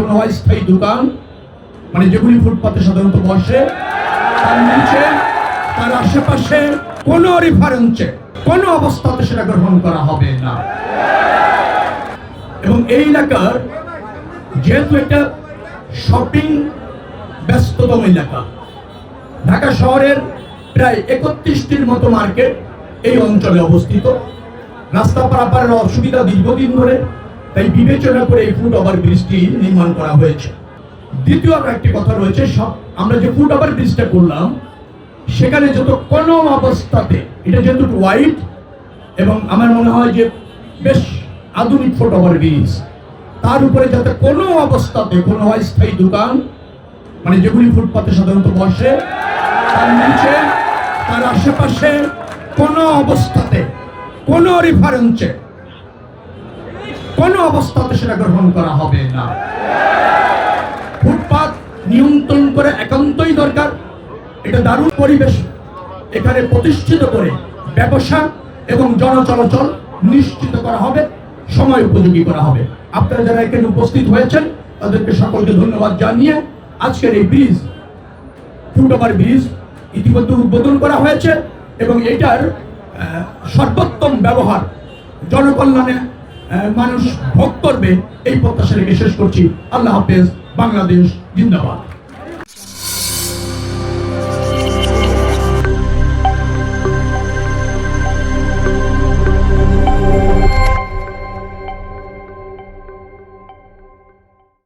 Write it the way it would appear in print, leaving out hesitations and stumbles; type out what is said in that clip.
কোনো অস্থায়ী দোকান, মানে যেগুলি ফুটপাতে সাধারণত বসে, তার নিচে তার আশেপাশে কোনো রেফারেন্সে কোনো অবস্থাতে সেটা গ্রহণ করা হবে না। এবং এই এলাকার যেহেতু একটা শপিং ব্যস্ততম এলাকা, ঢাকা শহরের প্রায় 31টির মতো মার্কেট এই অঞ্চলে অবস্থিত, রাস্তা পারাপারের অসুবিধা দীর্ঘদিন ধরে, তাই বিবেচনা করে এই ফুট ওভার ব্রিজটি নির্মাণ করা হয়েছে। দ্বিতীয় আর একটি কথা রয়েছে, আমরা যে ফুট ওভার ব্রিজটা করলাম সেখানে যত কোনো অবস্থাতে, এটা যেহেতু ওয়াইড এবং আমার মনে হয় যে বেশ আধুনিক ফুট ওভার ব্রিজ, তার উপরে যাতে কোনো অবস্থাতে কোনো অস্থায়ী দোকান, মানে যেগুলি ফুটপাতে সাধারণত বসে, তার নিচে তার আশেপাশে কোনো অবস্থাতে কোনো রেফারেন্সে কোনো অবস্থাতে সেটা গ্রহণ করা হবে না। ফুটপাত নিয়ন্ত্রণ করে একান্তই দরকার। এটা দারুণ পরিবেশ এখানে প্রতিষ্ঠিত করে ব্যবসা এবং জনচলাচল নিশ্চিত করা হবে, সময় উপযোগী করা হবে। আপনারা যারা এখানে উপস্থিত হয়েছেন তাদেরকে সকলকে ধন্যবাদ জানিয়ে আজকের এই ব্রিজ, ফুট ওভার ব্রিজ ইতিমধ্যে উদ্বোধন করা হয়েছে এবং এটার সর্বোত্তম ব্যবহার জনকল্যাণে মানুষ ভোগ করবে এই প্রত্যাশা রেখে শেষ করছি। আল্লাহ হাফেজ। বাংলাদেশ জিন্দাবাদ।